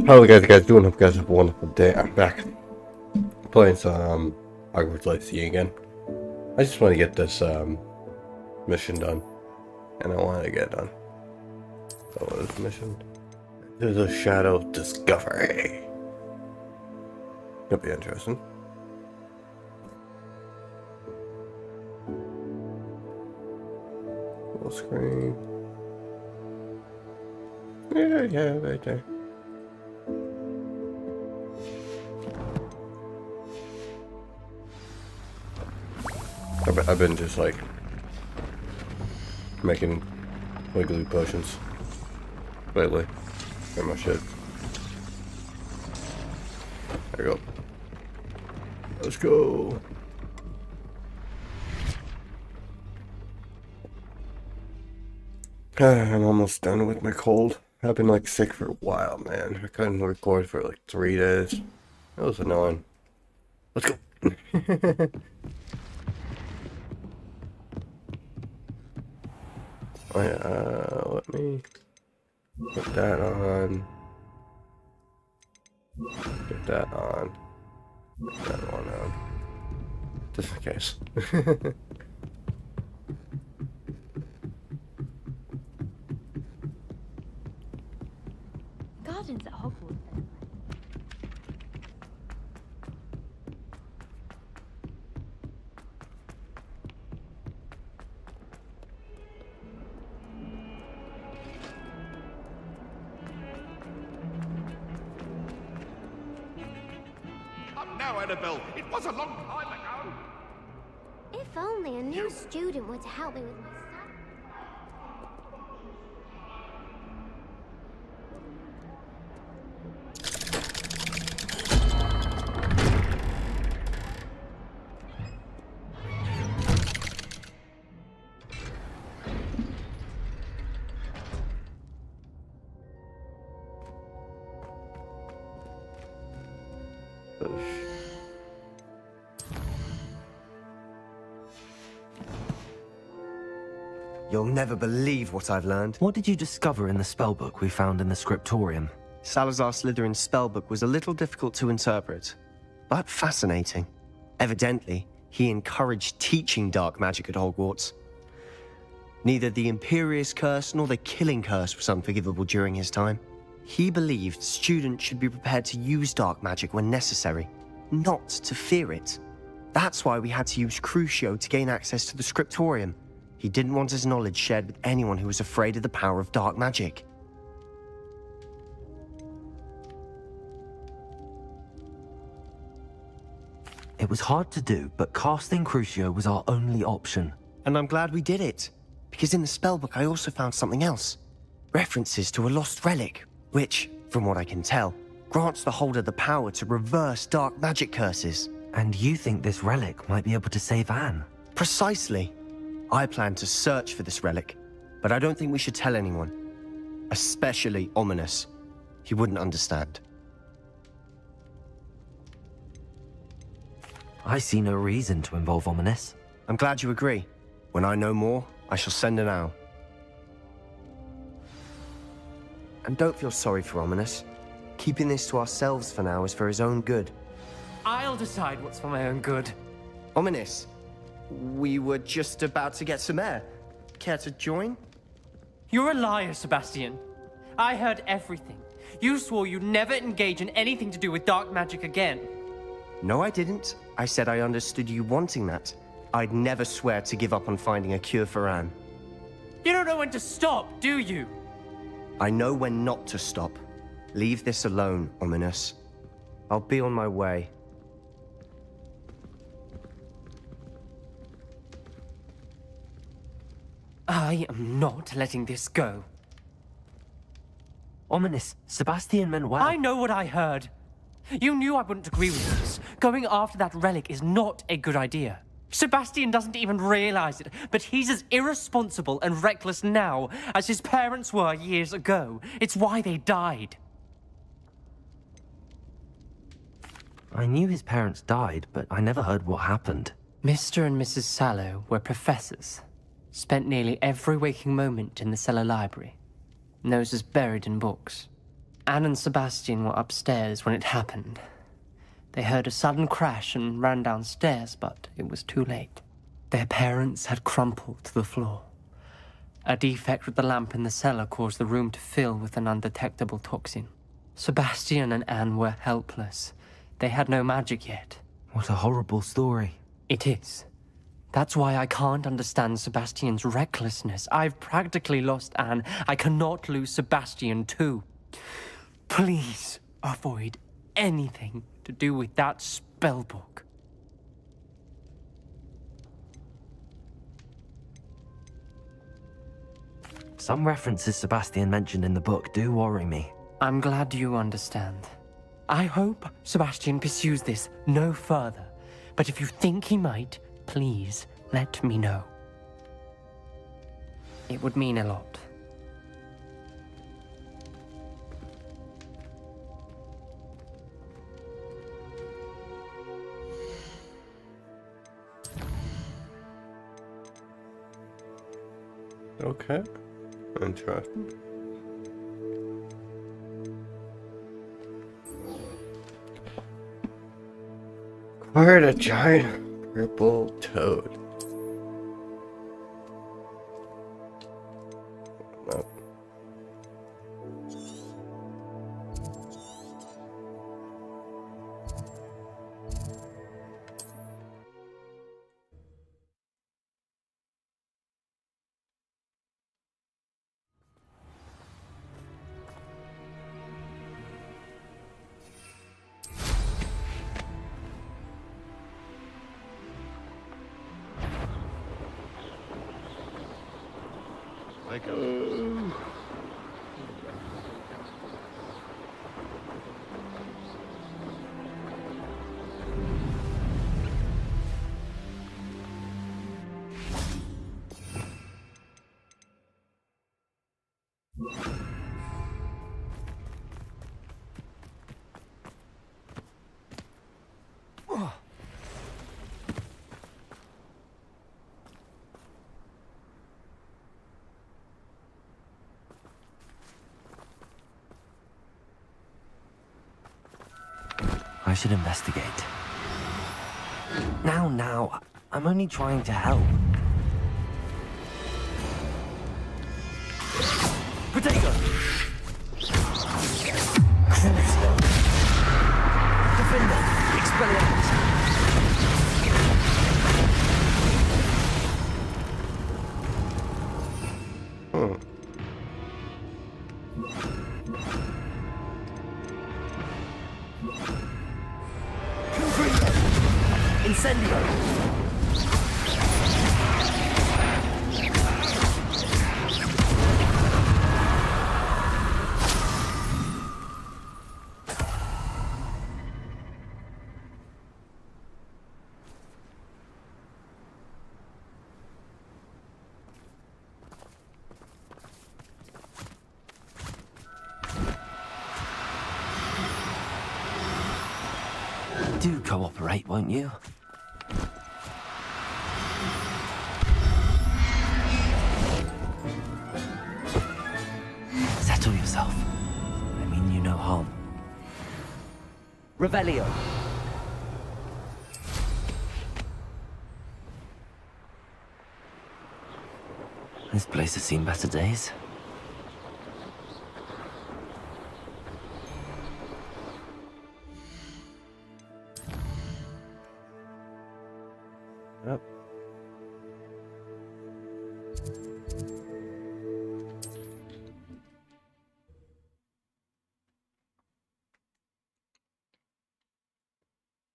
How are you guys doing? Hope you guys have a wonderful day. I'm back playing some Hogwarts Legacy again. I just want to get this mission done, and I want to get it done. So what is the mission? There's a shadow discovery. Could be interesting. Full screen. Yeah, right there. I've been just like making wiggly potions lately. Pretty much it. There we go. Let's go. I'm almost done with my cold. I've been like sick for a while, man. I couldn't record for like 3 days. That was annoying. Let's go. Oh yeah, let me put that on. Get that on. Put that one on. Just in case. Gardens at Hogwarts. Now, Annabelle, it was a long time ago. If only a new student were to help me with my You'll never believe what I've learned. What did you discover in the spellbook we found in the scriptorium? Salazar Slytherin's spellbook was a little difficult to interpret, but fascinating. Evidently, he encouraged teaching dark magic at Hogwarts. Neither the Imperious Curse nor the Killing Curse was unforgivable during his time. He believed students should be prepared to use dark magic when necessary, not to fear it. That's why we had to use Crucio to gain access to the scriptorium. He didn't want his knowledge shared with anyone who was afraid of the power of dark magic. It was hard to do, but casting Crucio was our only option. And I'm glad we did it, because in the spellbook I also found something else. References to a lost relic, which, from what I can tell, grants the holder the power to reverse dark magic curses. And you think this relic might be able to save Anne? Precisely. I plan to search for this relic, but I don't think we should tell anyone. Especially Ominous. He wouldn't understand. I see no reason to involve Ominous. I'm glad you agree. When I know more, I shall send an owl. And don't feel sorry for Ominous. Keeping this to ourselves for now is for his own good. I'll decide what's for my own good. Ominous, we were just about to get some air. Care to join? You're a liar, Sebastian. I heard everything. You swore you'd never engage in anything to do with dark magic again. No, I didn't. I said I understood you wanting that. I'd never swear to give up on finding a cure for Anne. You don't know when to stop, do you? I know when not to stop. Leave this alone, Ominous. I'll be on my way. I am not letting this go. Ominous, Sebastian meant well. I know what I heard. You knew I wouldn't agree with this. Going after that relic is not a good idea. Sebastian doesn't even realize it, but he's as irresponsible and reckless now as his parents were years ago. It's why they died. I knew his parents died, but I never heard what happened. Mr. and Mrs. Sallow were professors. Spent nearly every waking moment in the cellar library. Noses buried in books. Anne and Sebastian were upstairs when it happened. They heard a sudden crash and ran downstairs, but it was too late. Their parents had crumpled to the floor. A defect with the lamp in the cellar caused the room to fill with an undetectable toxin. Sebastian and Anne were helpless. They had no magic yet. What a horrible story. It is. That's why I can't understand Sebastian's recklessness. I've practically lost Anne. I cannot lose Sebastian too. Please avoid anything to do with that spellbook. Some references Sebastian mentioned in the book do worry me. I'm glad you understand. I hope Sebastian pursues this no further. But if you think he might, please let me know. It would mean a lot. Okay. Interesting. Acquired a giant purple toad. No. Wake up. I should investigate. Now, I'm only trying to help. Potato! Cruiser! Defender! Expelliarmus! Incendio! Do cooperate, won't you? Settle yourself. I mean you no harm. Revelio. This place has seen better days. Yep.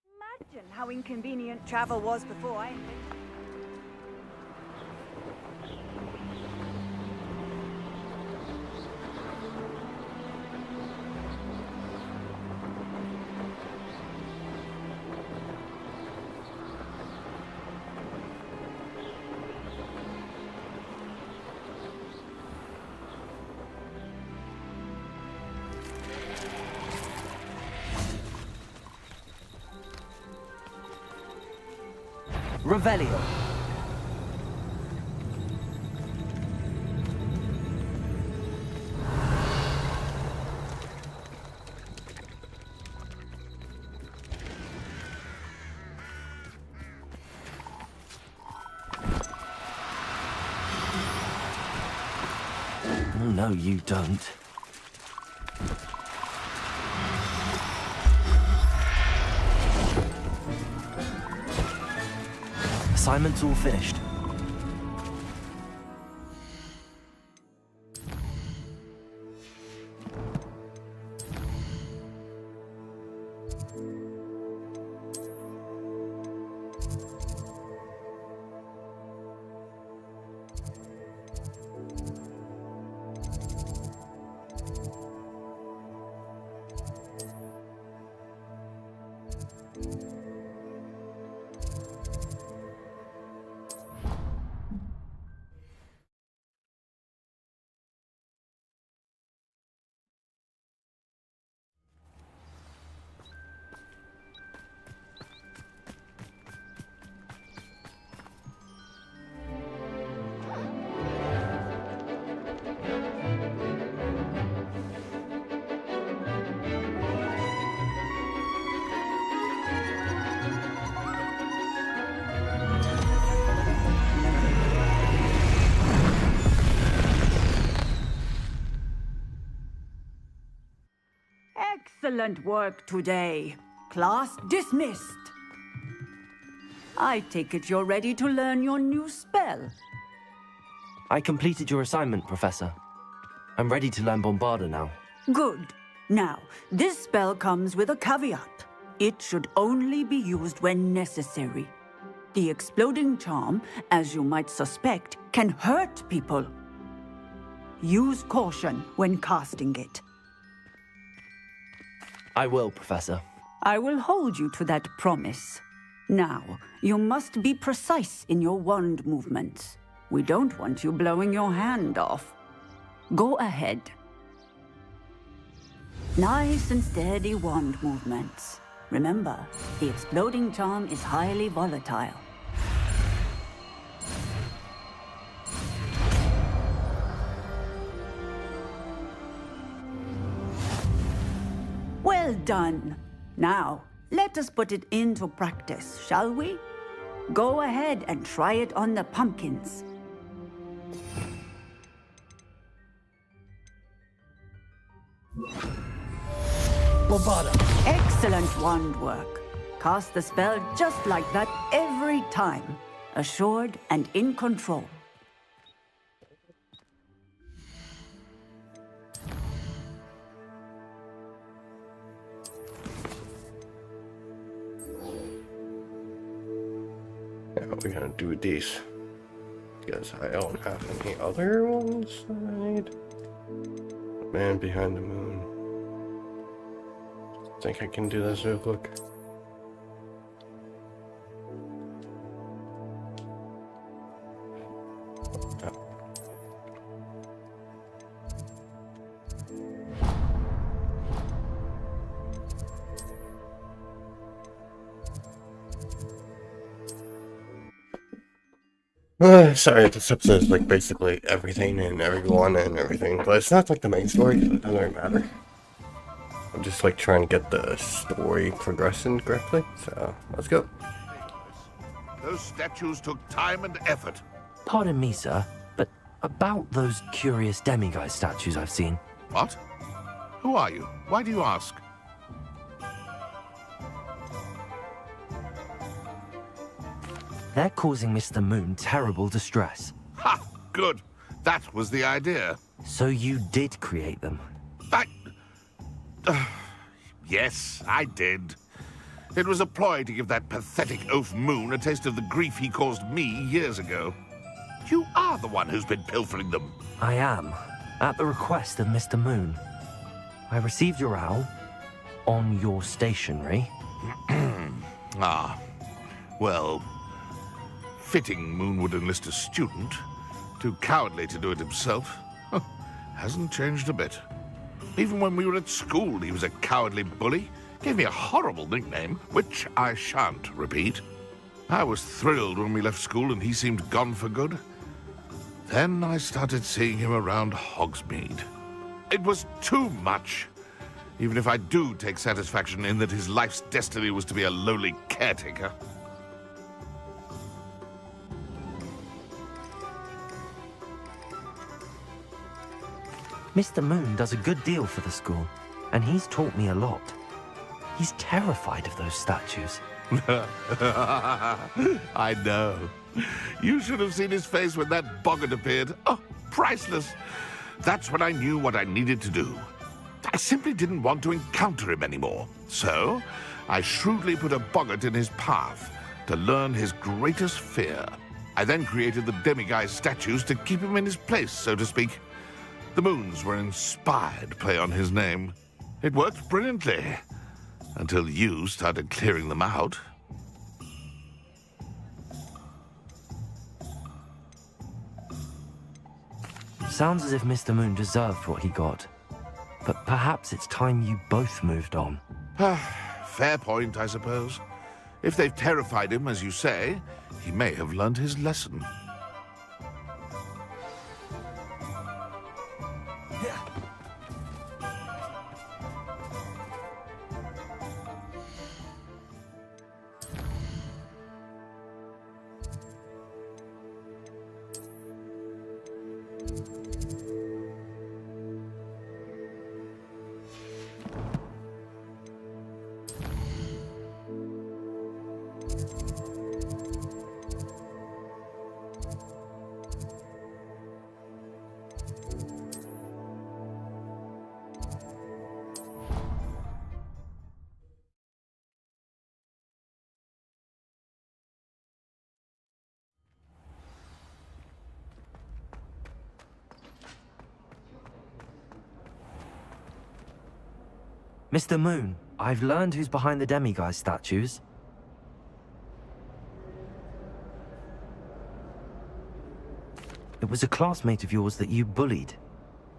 Imagine how inconvenient travel was before I... Revelio. No, you don't. Assignment's all finished. Excellent work today. Class dismissed. I take it you're ready to learn your new spell. I completed your assignment, Professor. I'm ready to learn Bombarda now. Good. Now, this spell comes with a caveat. It should only be used when necessary. The exploding charm, as you might suspect, can hurt people. Use caution when casting it. I will, Professor. I will hold you to that promise. Now, you must be precise in your wand movements. We don't want you blowing your hand off. Go ahead. Nice and steady wand movements. Remember, the exploding charm is highly volatile. Well done. Now, let us put it into practice, shall we? Go ahead and try it on the pumpkins. Bombarda! Excellent wand work. Cast the spell just like that every time. Assured and in control. Yeah, what we're gonna do with these. Because I don't have any other ones that I need. Man behind the moon. Think I can do this real quick. Sorry, this episode is like basically everything and everyone and everything, but it's not like the main story, so it doesn't really matter. I'm just like trying to get the story progressing correctly, so let's go. Those statues took time and effort. Pardon me, sir, but about those curious demiguise statues I've seen. What? Who are you? Why do you ask? They're causing Mr. Moon terrible distress. Ha! Good. That was the idea. So you did create them? Yes, I did. It was a ploy to give that pathetic oaf Moon a taste of the grief he caused me years ago. You are the one who's been pilfering them. I am, at the request of Mr. Moon. I received your owl on your stationery. Ah, well, fitting Moon would enlist a student. Too cowardly to do it himself. Hasn't changed a bit. Even when we were at school, he was a cowardly bully. Gave me a horrible nickname, which I shan't repeat. I was thrilled when we left school and he seemed gone for good. Then I started seeing him around Hogsmeade. It was too much. Even if I do take satisfaction in that his life's destiny was to be a lowly caretaker. Mr. Moon does a good deal for the school, and he's taught me a lot. He's terrified of those statues. I know. You should have seen his face when that boggart appeared. Oh, priceless. That's when I knew what I needed to do. I simply didn't want to encounter him anymore. So, I shrewdly put a boggart in his path to learn his greatest fear. I then created the demiguise statues to keep him in his place, so to speak. The moons were an inspired play on his name. It worked brilliantly. Until you started clearing them out. Sounds as if Mr. Moon deserved what he got. But perhaps it's time you both moved on. Fair point, I suppose. If they've terrified him, as you say, he may have learned his lesson. Mr. Moon, I've learned who's behind the demiguise statues. It was a classmate of yours that you bullied,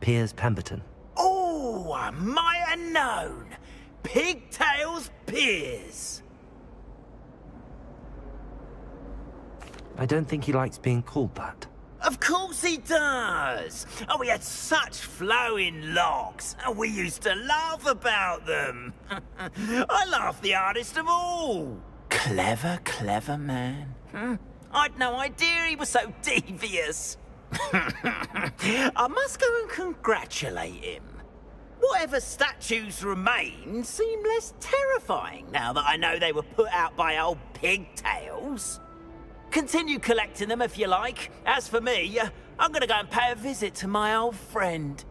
Piers Pemberton. Oh, I might have known. Pigtails Piers. I don't think he likes being called that. Of course he does. Oh, we had such flowing locks, and we used to laugh about them. I laughed the hardest of all. Clever, clever man. I'd no idea he was so devious. I must go and congratulate him. Whatever statues remain seem less terrifying now that I know they were put out by old pigtails. Continue collecting them if you like. As for me, I'm gonna go and pay a visit to my old friend.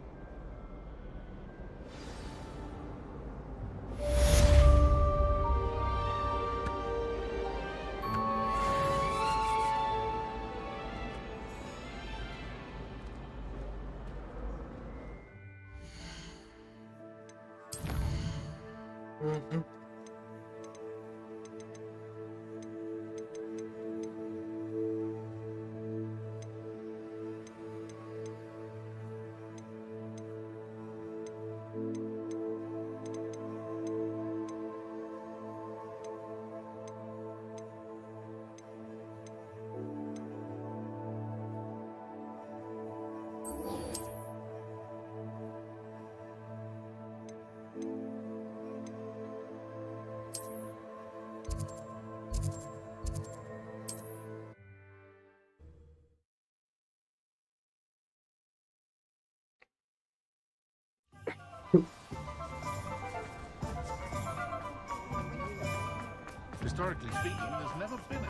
Historically speaking, there's never been a...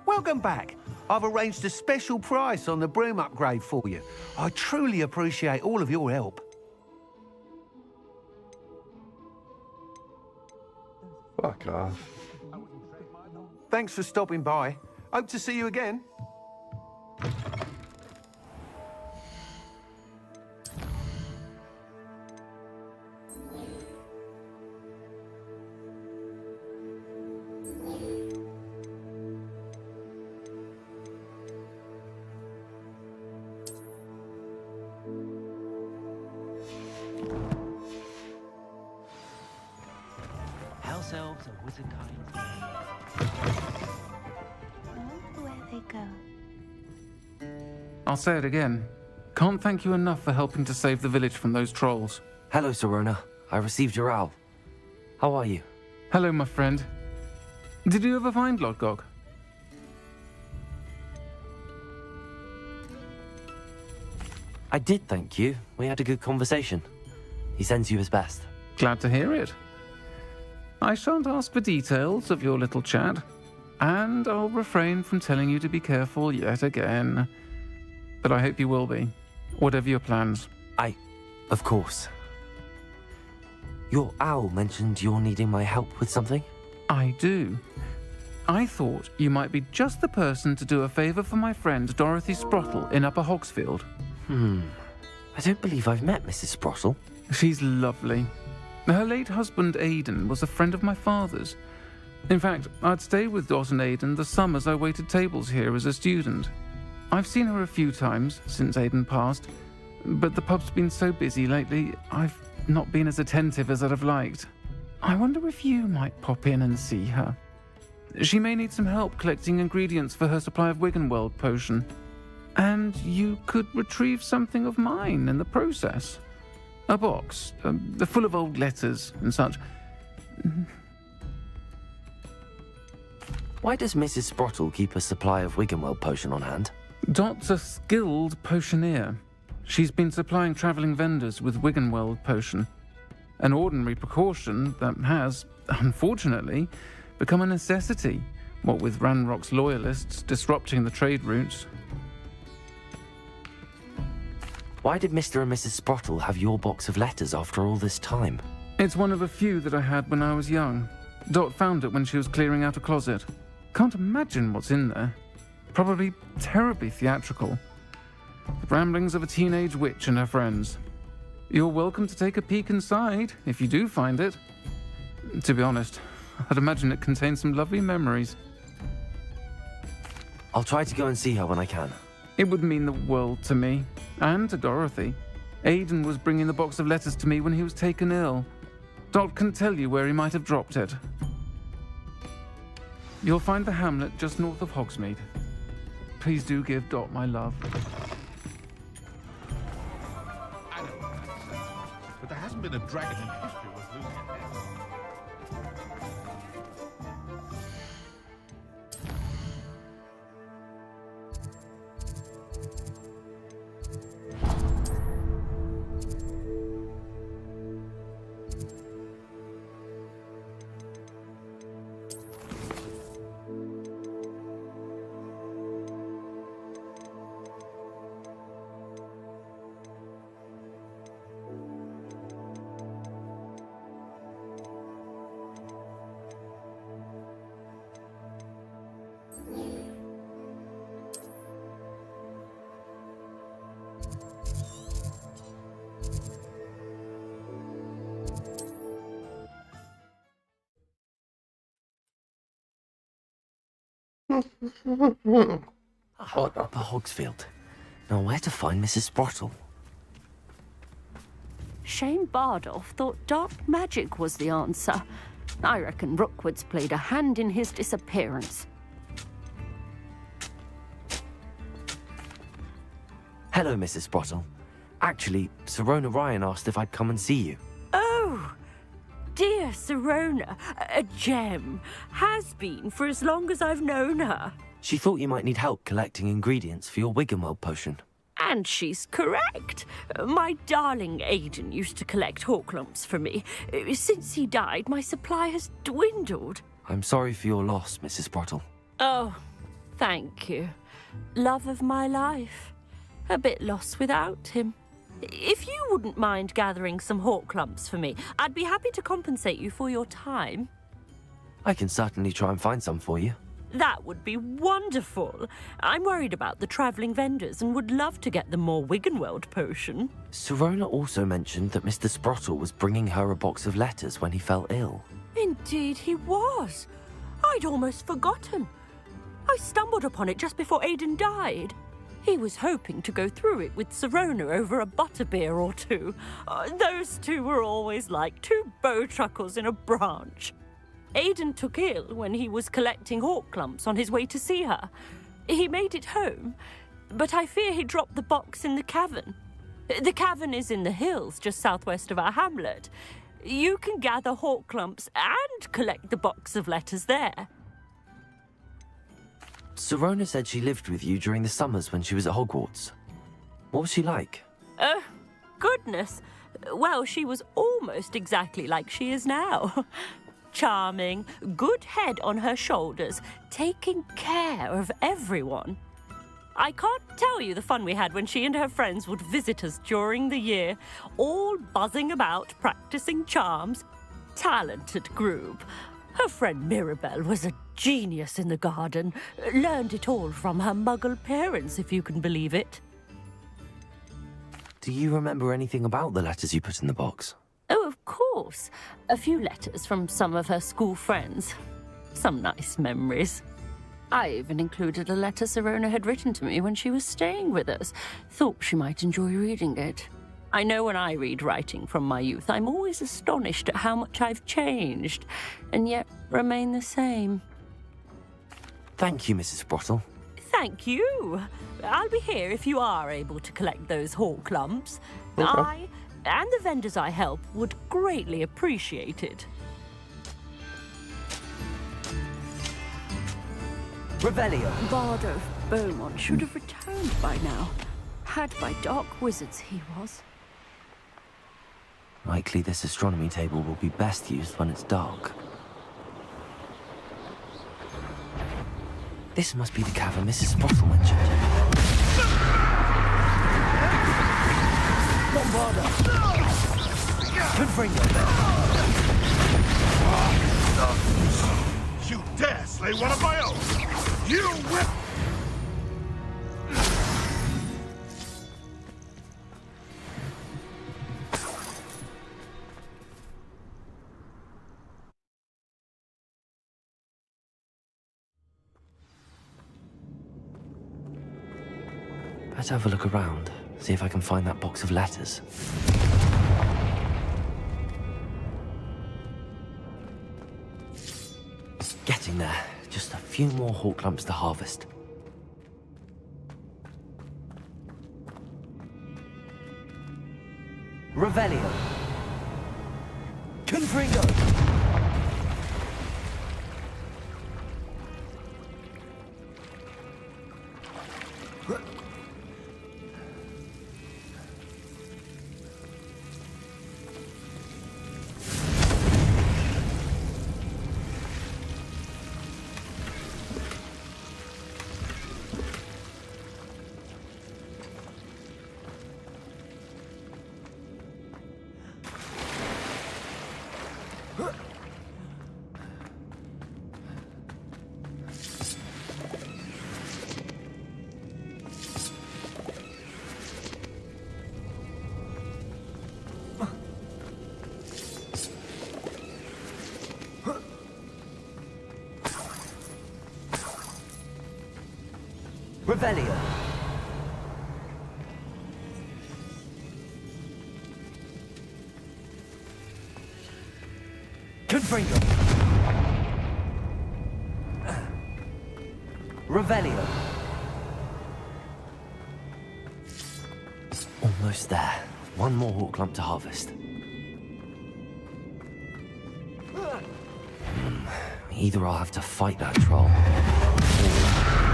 Welcome back. I've arranged a special price on the broom upgrade for you. I truly appreciate all of your help. Fuck off. Thanks for stopping by. Hope to see you again. House elves and wizard kind. I wonder where they go. I'll say it again. Can't thank you enough for helping to save the village from those trolls. Hello, Serona. I received your owl. How are you? Hello, my friend. Did you ever find Lodgog? I did thank you. We had a good conversation. He sends you his best. Glad to hear it. I shan't ask for details of your little chat, and I'll refrain from telling you to be careful yet again. But I hope you will be, whatever your plans. Of course. Your owl mentioned you're needing my help with something? I do. I thought you might be just the person to do a favour for my friend Dorothy Sprottle in Upper Hogsfield. I don't believe I've met Mrs. Sprottle. She's lovely. Her late husband Aidan was a friend of my father's. In fact, I'd stay with Dot and Aidan the summers I waited tables here as a student. I've seen her a few times since Aidan passed, but the pub's been so busy lately, I've not been as attentive as I'd have liked. I wonder if you might pop in and see her. She may need some help collecting ingredients for her supply of Wiggenweld potion. And you could retrieve something of mine in the process. A box, full of old letters and such. Why does Mrs. Sprottle keep a supply of Wiggenweld potion on hand? Dot's a skilled potioneer. She's been supplying travelling vendors with Wiggenweld potion. An ordinary precaution that has, unfortunately, become a necessity, what with Ranrock's loyalists disrupting the trade routes. Why did Mr. and Mrs. Sprottle have your box of letters after all this time? It's one of a few that I had when I was young. Dot found it when she was clearing out a closet. Can't imagine what's in there. Probably terribly theatrical. The ramblings of a teenage witch and her friends. You're welcome to take a peek inside, if you do find it. To be honest, I'd imagine it contains some lovely memories. I'll try to go and see her when I can. It would mean the world to me, and to Dorothy. Aidan was bringing the box of letters to me when he was taken ill. Dot can tell you where he might have dropped it. You'll find the hamlet just north of Hogsmeade. Please do give Dot my love. I know what that says, but there hasn't been a dragon in history worth losing a head. Upper Hogsfield. Now where to find Mrs. Sprottle? Shane Bardolph thought dark magic was the answer. I reckon Rookwood's played a hand in his disappearance. Hello, Mrs. Sprottle. Actually, Sirona Ryan asked if I'd come and see you. Oh, dear Sirona, a gem. Has been for as long as I've known her. She thought you might need help collecting ingredients for your Wiggenweld potion. And she's correct. My darling Aidan used to collect hawklumps for me. Since he died, my supply has dwindled. I'm sorry for your loss, Mrs. Sprottle. Oh, thank you. Love of my life. A bit lost without him. If you wouldn't mind gathering some hawklumps for me, I'd be happy to compensate you for your time. I can certainly try and find some for you. That would be wonderful. I'm worried about the travelling vendors and would love to get them more Wiggenweld potion. Sirona also mentioned that Mr. Sprottle was bringing her a box of letters when he fell ill. Indeed he was. I'd almost forgotten. I stumbled upon it just before Aidan died. He was hoping to go through it with Sirona over a butterbeer or two. Those two were always like two bowtruckles in a branch. Aidan took ill when he was collecting hawklumps on his way to see her. He made it home, but I fear he dropped the box in the cavern. The cavern is in the hills just southwest of our hamlet. You can gather hawklumps and collect the box of letters there. Sirona said she lived with you during the summers when she was at Hogwarts. What was she like? Goodness. Well, she was almost exactly like she is now. Charming, good head on her shoulders, taking care of everyone. I can't tell you the fun we had when she and her friends would visit us during the year, all buzzing about, practicing charms. Talented group. Her friend Mirabelle was a genius in the garden. Learned it all from her muggle parents, if you can believe it. Do you remember anything about the letters you put in the box? Oh, of course. A few letters from some of her school friends. Some nice memories. I even included a letter Sirona had written to me when she was staying with us. Thought she might enjoy reading it. I know when I read writing from my youth, I'm always astonished at how much I've changed, and yet remain the same. Thank you, Mrs. Sprottle. Thank you. I'll be here if you are able to collect those hawk lumps. Okay. I and the vendors I help would greatly appreciate it. Revelio. Bardo Beaumont should have returned by now. Had by dark wizards he was. Likely this astronomy table will be best used when it's dark. This must be the cavern Mrs. Sprottle mentioned. Bombarda! Confringo! You dare slay one of my own! You whip! Let's have a look around, see if I can find that box of letters. Getting there. Just a few more hawk lumps to harvest. Revelio. Confringo. Revelio. Confringo. Revelio. Almost there. One more hawk lump to harvest. Either I'll have to fight that troll, or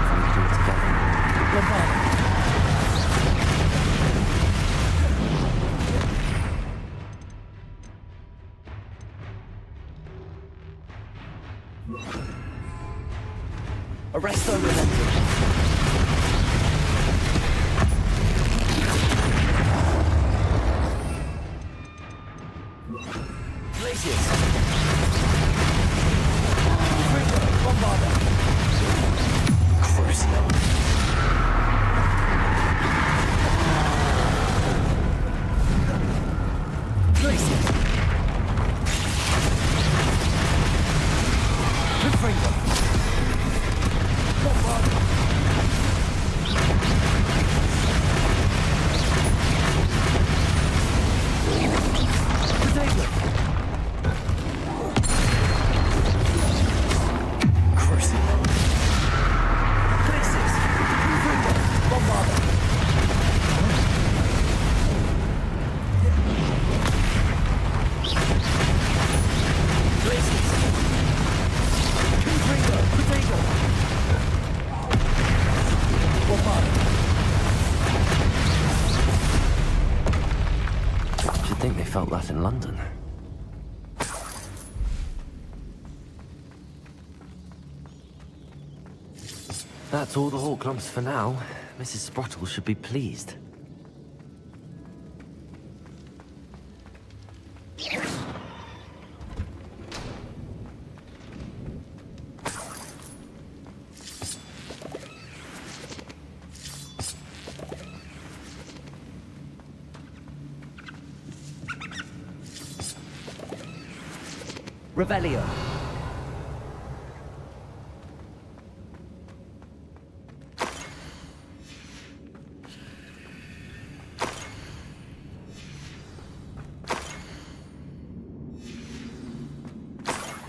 find it all together. Arresto Relented. Glacius. Bombarda. Crucio. Glacius. Confringo. Bombarda. felt that in London. That's all the Hawk lumps for now. Mrs. Sprottle should be pleased. Revelio.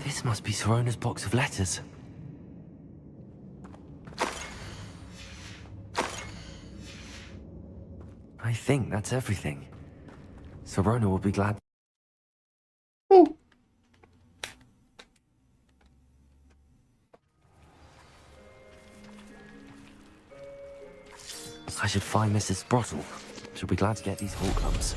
This must be Sorona's box of letters. I think that's everything. Sorona will be glad. I should find Mrs. Sprottle. She'll be glad to get these Hawk lumps.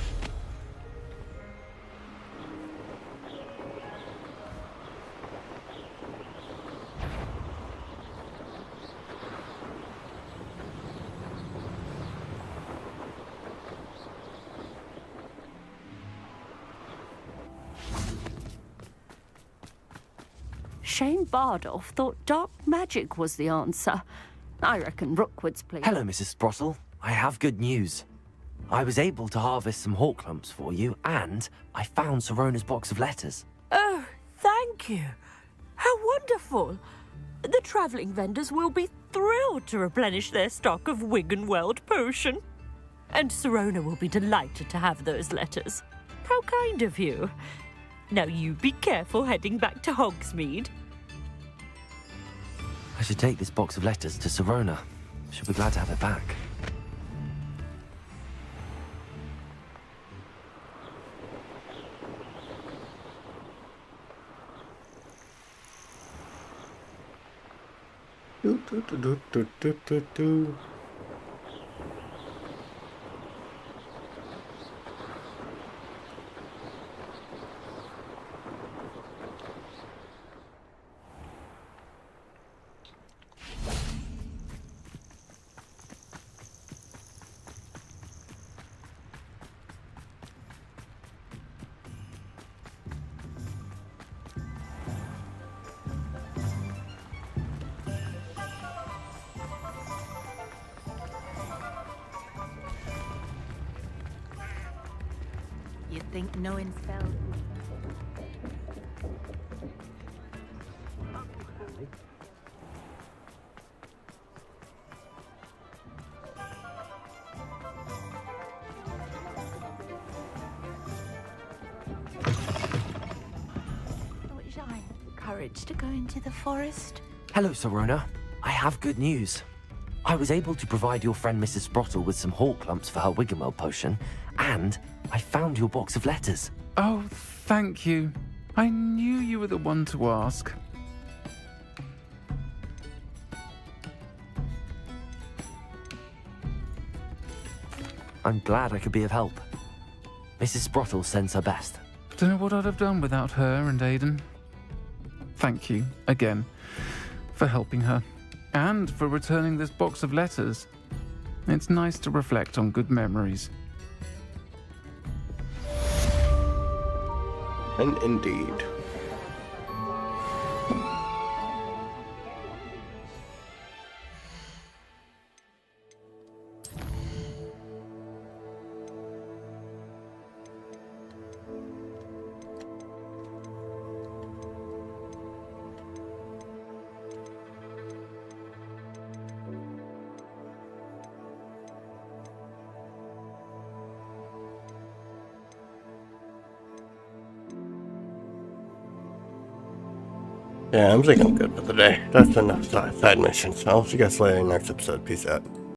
Shane Bardolph thought dark magic was the answer. I reckon Rookwood's played. Hello, Mrs. Sprottle. I have good news. I was able to harvest some Hawk lumps for you, and I found Sorona's box of letters. Oh, thank you. How wonderful. The travelling vendors will be thrilled to replenish their stock of Wiggenweld potion. And Sorona will be delighted to have those letters. How kind of you. Now you be careful heading back to Hogsmeade. I should take this box of letters to Sorona. She'll be glad to have it back. Do. You think knowing spells? Wish I had the courage to go into the forest. Hello, Sorona. I have good news. I was able to provide your friend Mrs. Sprottle with some Hawk lumps for her Wiggenweld potion, and I found your box of letters. Oh, thank you. I knew you were the one to ask. I'm glad I could be of help. Mrs. Sprottle sends her best. Don't know what I'd have done without her and Aidan. Thank you, again, for helping her, and for returning this box of letters. It's nice to reflect on good memories. And indeed. Yeah, I'm thinking I'm good for the day. That's enough side missions. I'll see you guys later in the next episode. Peace out.